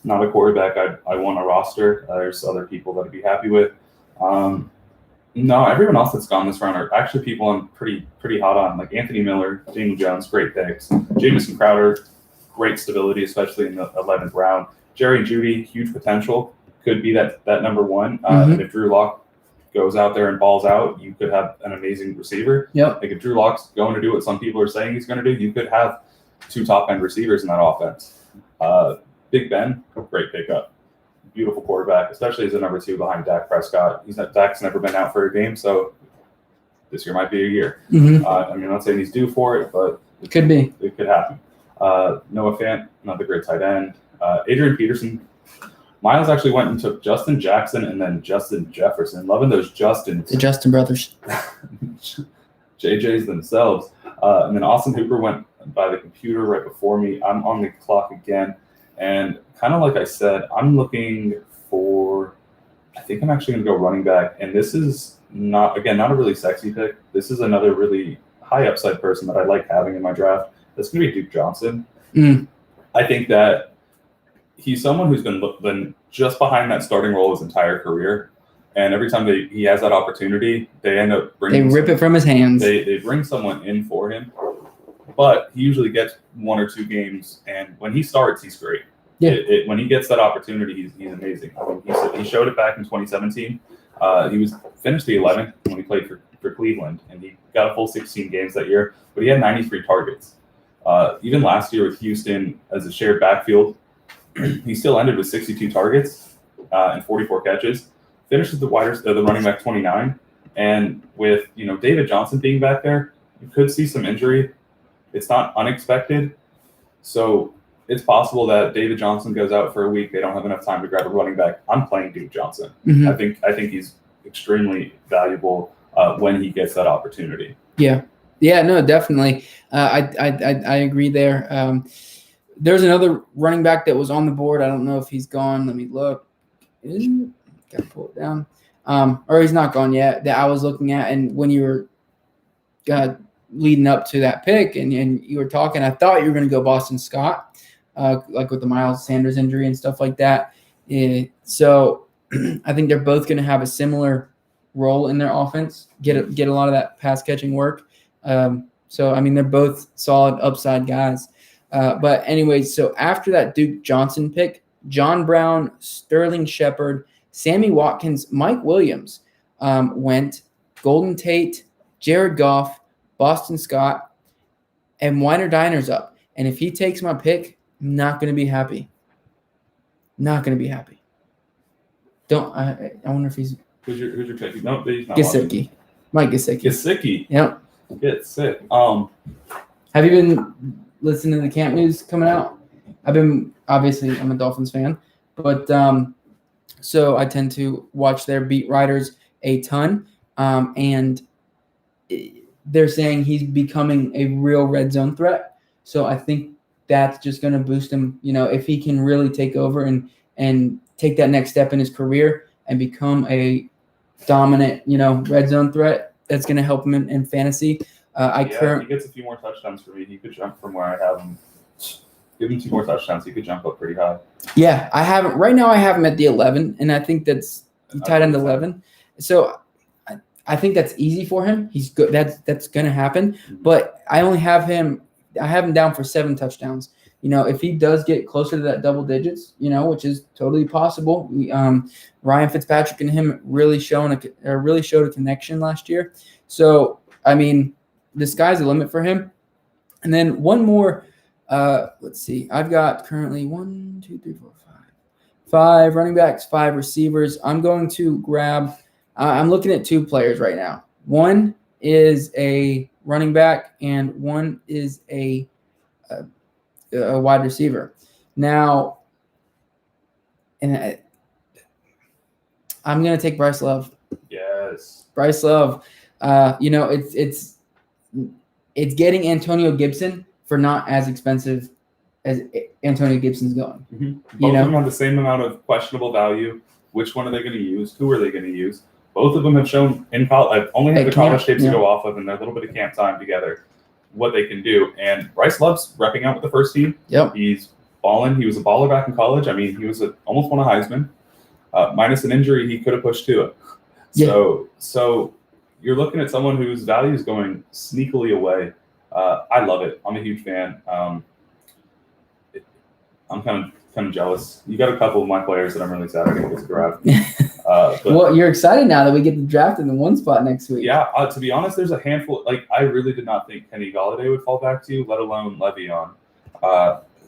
Not a quarterback I want a roster. There's other people that I'd be happy with. No, everyone else that's gone this round are actually people I'm pretty hot on, like Anthony Miller, Daniel Jones, great picks. Jamison Crowder, great stability, especially in the 11th round. Jerry Jeudy, huge potential, could be that number one. And if Drew Lock goes out there and balls out, you could have an amazing receiver. Yep. Like if Drew Lock's going to do what some people are saying he's going to do, you could have 2 top-end receivers in that offense. Big Ben, great pickup. Beautiful quarterback, especially as a number 2 behind Dak Prescott. Dak's never been out for a game, so this year might be a year. I'm not saying he's due for it, but it could be. It could happen. Noah Fant, another great tight end. Adrian Peterson. Miles actually went and took Justin Jackson and then Justin Jefferson. Loving those Justins. The Justin brothers. JJs themselves. And then Austin Hooper went by the computer right before me. I'm on the clock again. And kind of like I said, I'm looking for, I think I'm actually going to go running back. And this is not a really sexy pick. This is another really high upside person that I like having in my draft. That's going to be Duke Johnson. I think that he's someone who's been just behind that starting role his entire career. And every time he has that opportunity, they end up bringing it from his hands. They bring someone in for him. But he usually gets 1 or 2 games, and when he starts, he's great. Yeah. When he gets that opportunity, he's amazing. I mean, he showed it back in 2017. He finished the 11th when he played for Cleveland, and he got a full 16 games that year, but he had 93 targets. Even last year with Houston as a shared backfield, he still ended with 62 targets and 44 catches. Finished as the running back 29, and with David Johnson being back there, you could see some injury. It's not unexpected, so it's possible that David Johnson goes out for a week. They don't have enough time to grab a running back. I'm playing Duke Johnson. I think he's extremely valuable when he gets that opportunity. Yeah, no, definitely. I agree there. There's another running back that was on the board. I don't know if he's gone. Let me look. Gotta pull it down. Or he's not gone yet. That I was looking at, and when you were leading up to that pick, and you were talking, I thought you were going to go Boston Scott, like with the Miles Sanders injury and stuff like that. So I think they're both going to have a similar role in their offense. Get a lot of that pass catching work. So I mean, they're both solid upside guys. But anyways, so after that Duke Johnson pick, John Brown, Sterling Shepard, Sammy Watkins, Mike Williams went, Golden Tate, Jared Goff, Boston Scott, and Weiner Diner's up. And if he takes my pick, I'm not going to be happy. Not going to be happy. I wonder if he's Who's your pick? No, he's not. Gesicki. Mike Gesicki. Gesicki. Yep. Get sick. Have you been listening to the camp news coming out? I'm a Dolphins fan, but so I tend to watch their beat writers a ton, and they're saying he's becoming a real red zone threat. So I think that's just going to boost him. If he can really take over and take that next step in his career and become a dominant, red zone threat, that's going to help him in fantasy. If he gets a few more touchdowns for me, he could jump from where I have him. Give him 2 more touchdowns, he could jump up pretty high. Yeah, I have him right now. I have him at the 11, and I think that's tight end 11. So I think that's easy for him. He's good. That's going to happen. But I have him down for 7 touchdowns. If he does get closer to that double digits, which is totally possible. Ryan Fitzpatrick and him really showed a connection last year. So I mean, the sky's the limit for him. And then one more. Let's see. I've got currently 1, 2, 3, 4, 5 running backs, 5 receivers. I'm going to grab. I'm looking at 2 players right now. One is a running back, and one is a wide receiver. Now, and I'm going to take Bryce Love. Yes. Bryce Love. It's getting Antonio Gibson for not as expensive as Antonio Gibson's going. Mm-hmm. Both of them have the same amount of questionable value. Which one are they going to use? Who are they going to use? Both of them have shown in college. I've only had the college tapes to go off of and a little bit of camp time together what they can do. And Bryce Love's repping out with the first team. Yep. He's balling. He was a baller back in college. I mean, he was almost won a Heisman. Minus an injury, he could have pushed to it. So you're looking at someone whose value is going sneakily away. I love it. I'm a huge fan. I'm kind of jealous. You got a couple of my players that I'm really sad I didn't get to draft. Well, you're excited now that we get to draft in the 1 spot next week. Yeah, to be honest, there's a handful. Like, I really did not think Kenny Golladay would fall back to you, let alone Le'Veon.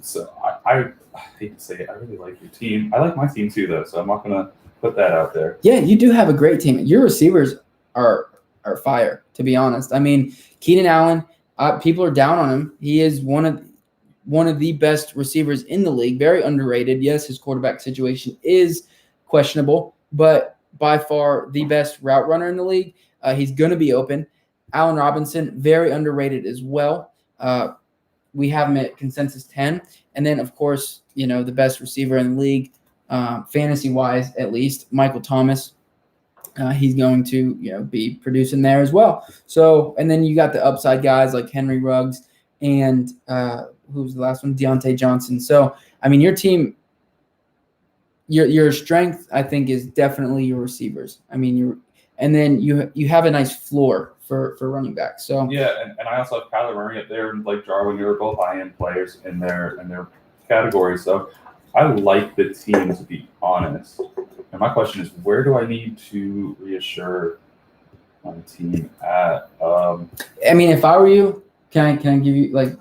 So I hate to say it, I really like your team. I like my team too, though, so I'm not going to put that out there. Yeah, you do have a great team. Your receivers are fire, to be honest. I mean, Keenan Allen, people are down on him. He is one of the best receivers in the league, very underrated. Yes, his quarterback situation is questionable, but by far the best route runner in the league. He's going to be open. Allen Robinson, very underrated as well. We have him at consensus 10. And then, of course, the best receiver in the league, fantasy-wise at least, Michael Thomas. He's going to be producing there as well. So, and then you got the upside guys like Henry Ruggs and who's the last one? Deontay Johnson. So, I mean, your team, your strength, I think, is definitely your receivers. I mean, and then you have a nice floor for running backs. So yeah, and I also have Kyler Murray up there and Blake Jarwin, who are both high-end players in their category. So I like the team, to be honest. And my question is, where do I need to reassure my team at? I mean, if I were you, can I give you like?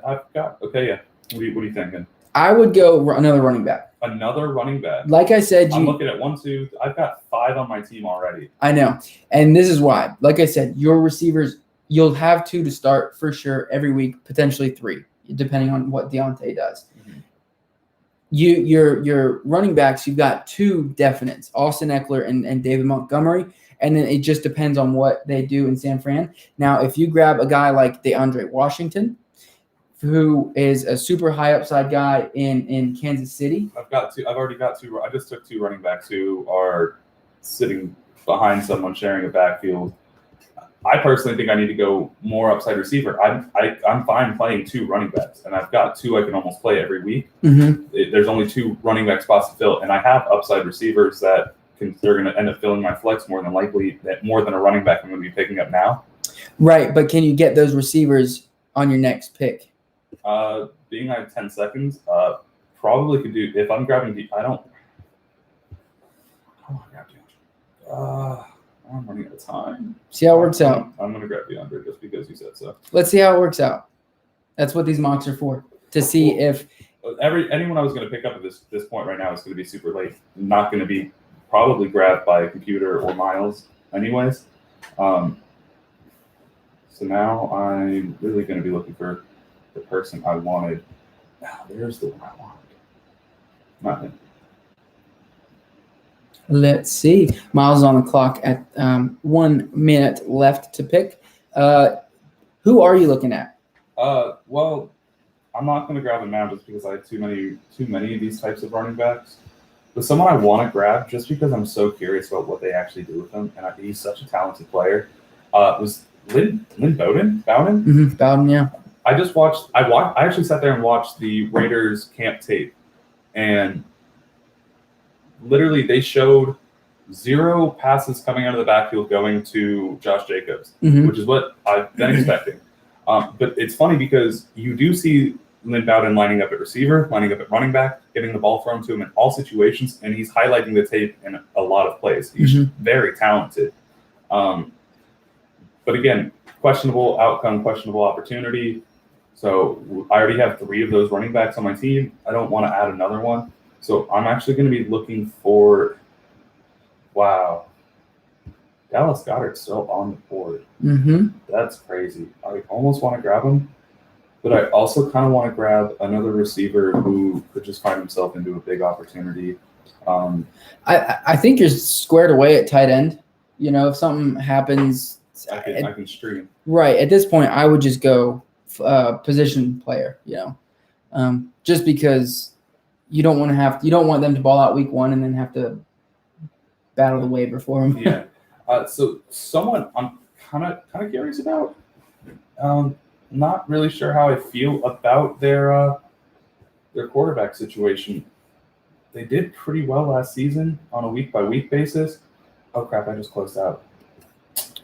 I've got okay. Yeah. What are you thinking? I would go another running back. Another running back. Like I said, I'm looking at 1, 2. I've got 5 on my team already. I know, and this is why. Like I said, your receivers, you'll have 2 to start for sure every week, potentially 3, depending on what Deontay does. Mm-hmm. Your running backs, you've got 2 definites, Austin Eckler and David Montgomery, and then it just depends on what they do in San Fran. Now, if you grab a guy like DeAndre Washington, who is a super high upside guy in Kansas City. I've already got two. I just took two running backs who are sitting behind someone sharing a backfield. I personally think I need to go more upside receiver. I'm fine playing two running backs, and I've got two I can almost play every week. There's only two running back spots to fill, and I have upside receivers that they're going to end up filling my flex more than likely, that more than a running back I'm going to be picking up now. Right, but can you get those receivers on your next pick? Being I have 10 seconds, probably could do if I'm grabbing I don't. Oh my god, I'm running out of time. See how it works out. I'm gonna grab the under just because you said so. Let's see how it works out. That's what these mocks are for, to see if anyone I was gonna pick up at this point right now is gonna be super late. Not gonna be probably grabbed by a computer or Miles, anyways. So now I'm really gonna be looking for the person I wanted. There's the one I wanted. Not him. Let's see. Miles on the clock at 1 minute left to pick. Who are you looking at? Well, I'm not going to grab him now just because I have too many of these types of running backs. But someone I want to grab just because I'm so curious about what they actually do with him, and he's such a talented player. Was Lynn Bowden? Bowden, yeah. I actually sat there and watched the Raiders camp tape, and literally they showed 0 passes coming out of the backfield going to Josh Jacobs, which is what I've been expecting. But it's funny because you do see Lynn Bowden lining up at receiver, lining up at running back, getting the ball thrown to him in all situations, and he's highlighting the tape in a lot of plays. He's very talented. But again, questionable outcome, questionable opportunity. So I already have 3 of those running backs on my team. I don't want to add another one. So I'm actually going to be looking for, wow, Dallas Goedert's still on the board. That's crazy. I almost want to grab him, but I also kind of want to grab another receiver who could just find himself into a big opportunity. I think you're squared away at tight end. You know, if something happens, I can stream. Right. At this point, I would just go position player, just because you don't want them to ball out week 1 and then have to battle the waiver for him. Yeah. So someone I'm kind of curious about. Not really sure how I feel about their quarterback situation. They did pretty well last season on a week-by-week basis. Oh crap! I just closed out.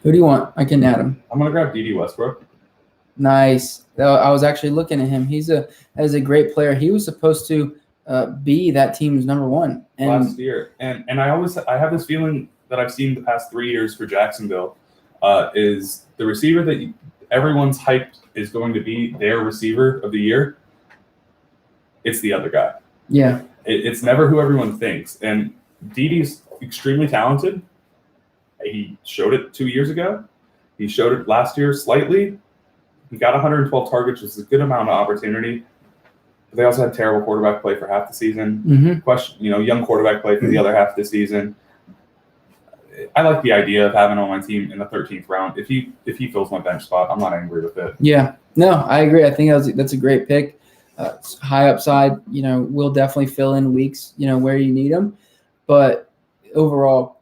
Who do you want? I can add him. I'm gonna grab D.D. Westbrook. Nice. I was actually looking at him. He's a great player. He was supposed to be that team's number 1 last year, and I have this feeling that I've seen the past 3 years for Jacksonville is the receiver that everyone's hyped is going to be their receiver of the year. It's the other guy. Yeah. It's never who everyone thinks, and D.D.'s extremely talented. He showed it 2 years ago. He showed it last year slightly. He got 112 targets, which is a good amount of opportunity. But they also had terrible quarterback play for half the season. Young quarterback play for the other half of the season. I like the idea of having on my team in the 13th round. If he fills my bench spot, I'm not angry with it. Yeah, no, I agree. I think that's a great pick. High upside, will definitely fill in weeks, where you need them. But overall,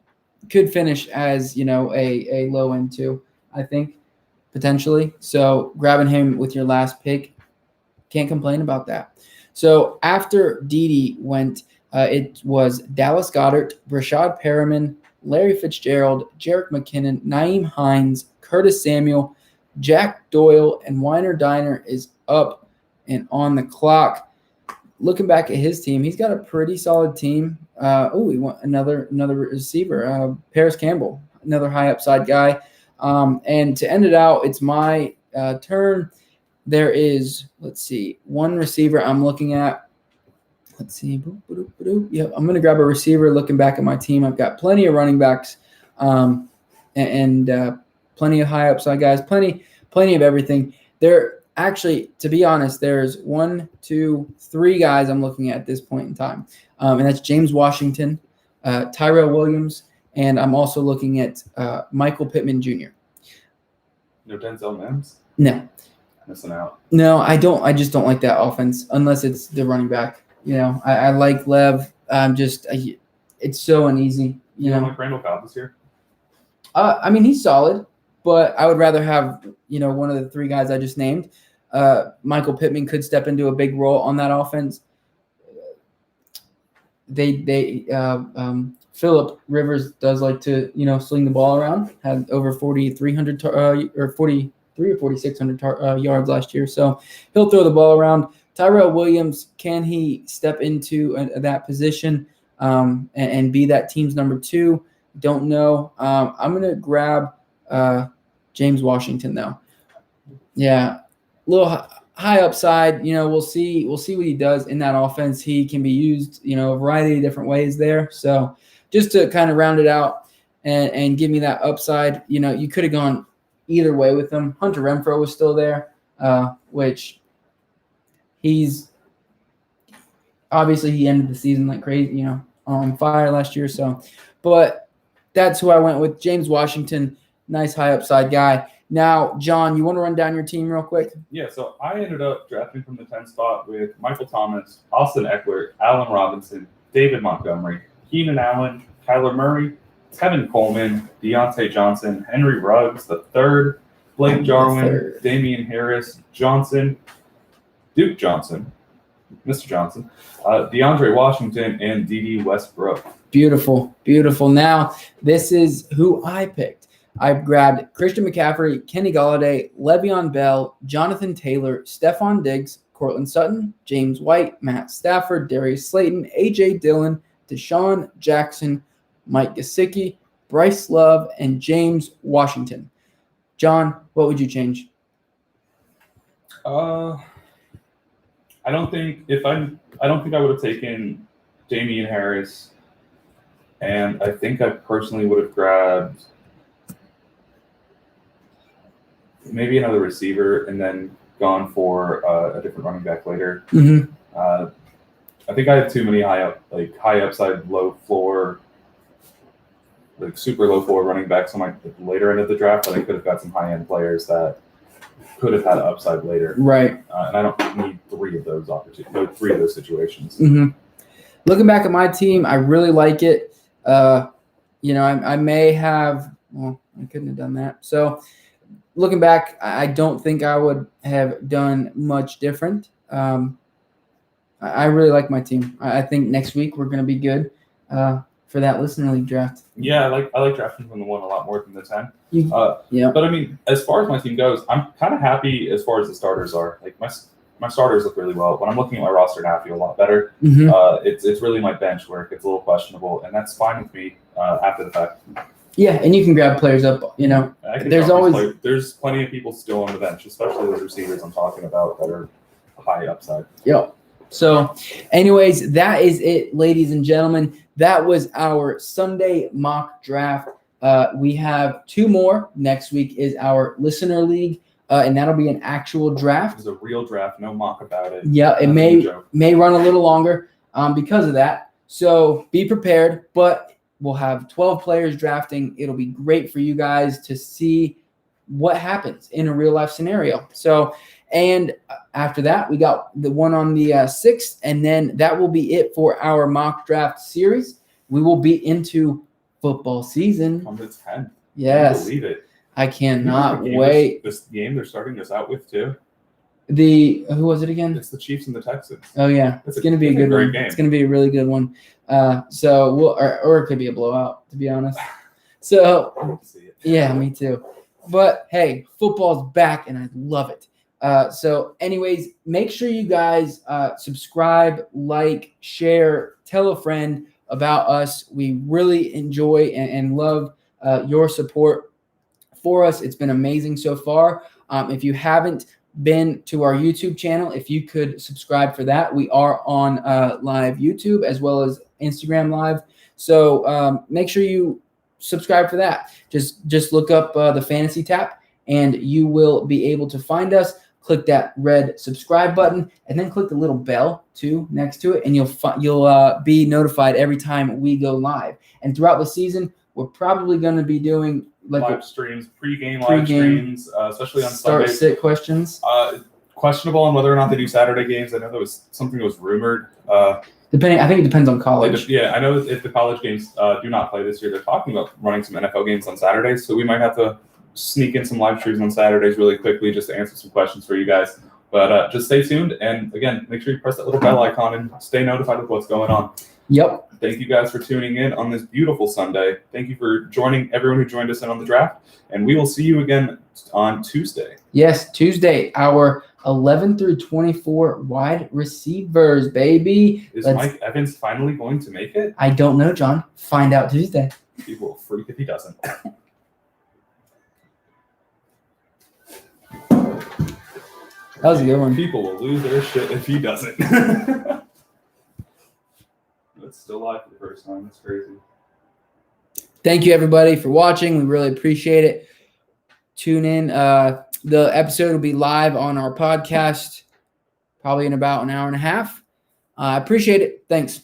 could finish as, a low end too, I think, potentially. So grabbing him with your last pick, can't complain about that. So after D.D. went, it was Dallas Goedert, Rashad Perriman, Larry Fitzgerald, Jerick McKinnon, Nyheim Hines, Curtis Samuel, Jack Doyle, and Weiner Diner is up and on the clock. Looking back at his team, he's got a pretty solid team. We want another receiver, Paris Campbell, another high upside guy. And to end it out, it's my turn. There is, one receiver I'm looking at. Let's see. Yeah, I'm going to grab a receiver. Looking back at my team, I've got plenty of running backs and plenty of high upside guys, plenty of everything. There actually, to be honest, there's 1, 2, 3 guys I'm looking at this point in time, and that's James Washington, Tyrell Williams, and I'm also looking at Michael Pittman Jr. No Denzel Mims? No, Missing out. no, I don't. I just don't like that offense unless it's the running back. I like Lev. It's so uneasy. You don't like Randall Cobb this year? I mean, he's solid, but I would rather have one of the three guys I just named. Michael Pittman could step into a big role on that offense. Phillip Rivers does like to sling the ball around. Had over 4,300 or 43 or 4,600 yards last year, so he'll throw the ball around. Tyrell Williams, can he step into that position and be that team's number 2? Don't know. I'm gonna grab James Washington though. Yeah, a little high upside. We'll see what he does in that offense. He can be used a variety of different ways there. So just to kind of round it out and give me that upside, you could have gone either way with him. Hunter Renfrow was still there, which he's obviously he ended the season like crazy, on fire last year. So, but that's who I went with. James Washington, nice high upside guy. Now, John, you want to run down your team real quick? Yeah, so I ended up drafting from the 10th spot with Michael Thomas, Austin Eckler, Allen Robinson, David Montgomery, Keenan Allen, Kyler Murray, Tevin Coleman, Deontay Johnson, Henry Ruggs III, Blake Jarwin, Damian Harris, Johnson, Duke Johnson, Mr. Johnson, DeAndre Washington, and D.D. Westbrook. Beautiful, beautiful. Now, this is who I picked. I grabbed Christian McCaffrey, Kenny Golladay, Le'Veon Bell, Jonathan Taylor, Stephon Diggs, Cortland Sutton, James White, Matt Stafford, Darius Slayton, A.J. Dillon, Deshaun Jackson, Mike Gesicki, Bryce Love, and James Washington. John, what would you change? I don't think I would have taken Damian Harris, and I think I personally would have grabbed maybe another receiver and then gone for a different running back later. Mm-hmm. I think I had too many high upside, low floor, like super low floor running backs on my later end of the draft, but I could have got some high end players that could have had upside later. Right. And I don't need three of those situations. Mm-hmm. Looking back at my team, I really like it. I may have, I couldn't have done that. So looking back, I don't think I would have done much different. I really like my team. I think next week we're going to be good for that listener league draft. Yeah, I like drafting from the 1 a lot more than the 10. Yeah. But I mean, as far as my team goes, I'm kind of happy as far as the starters are. Like my starters look really well. When I'm looking at my roster now, I feel a lot better. Mm-hmm. It's really my bench where it gets a little questionable, and that's fine with me after the fact. Yeah, and you can grab players up. There's plenty of people still on the bench, especially those receivers I'm talking about that are high upside. Yep. So, anyways, that is it, ladies and gentlemen. That was our Sunday mock draft. We have 2 more. Next week is our listener league, and that'll be an actual draft. It's a real draft, no mock about it. Yeah, it may run a little longer because of that. So be prepared, but we'll have 12 players drafting. It'll be great for you guys to see what happens in a real life scenario. So, and after that, we got the one on the 6th, and then that will be it for our mock draft series. We will be into football season. On the 10th. Yes. I believe it. I cannot wait. This game they're starting us out with too. Who was it again? It's the Chiefs and the Texans. Oh yeah, it's going to be a good one. It's going to be a really good one. So we'll, or it could be a blowout, to be honest. So I hope to see it. Yeah, me too. But hey, football's back, and I love it. So anyways, make sure you guys subscribe, like, share, tell a friend about us. We really enjoy and love your support for us. It's been amazing so far. If you haven't been to our YouTube channel, if you could subscribe for that. We are on live YouTube as well as Instagram Live. So make sure you subscribe for that. Just look up the Fantasy Tap, and you will be able to find us. Click that red subscribe button, and then click the little bell too next to it, and you'll be notified every time we go live. And throughout the season, we're probably going to be doing live streams, pre-game live Pre-game. streams, especially on start Sundays. sit questions. Questionable on whether or not they do Saturday games. I know there was something that was rumored. I think it depends on college. I know if the college games do not play this year, they're talking about running some NFL games on Saturdays. So we might have to sneak in some live streams on Saturdays really quickly just to answer some questions for you guys. But just stay tuned. And again, make sure you press that little bell icon and stay notified of what's going on. Yep. Thank you guys for tuning in on this beautiful Sunday. Thank you for joining everyone who joined us in on the draft. And we will see you again on Tuesday. Yes, Tuesday, our 11 through 24 wide receivers, baby. Is Mike Evans finally going to make it? I don't know, John. Find out Tuesday. He will freak if he doesn't. That was a good one. People will lose their shit if he doesn't. That's still live for the first time. That's crazy. Thank you, everybody, for watching. We really appreciate it. Tune in. The episode will be live on our podcast probably in about an hour and a half. I appreciate it. Thanks.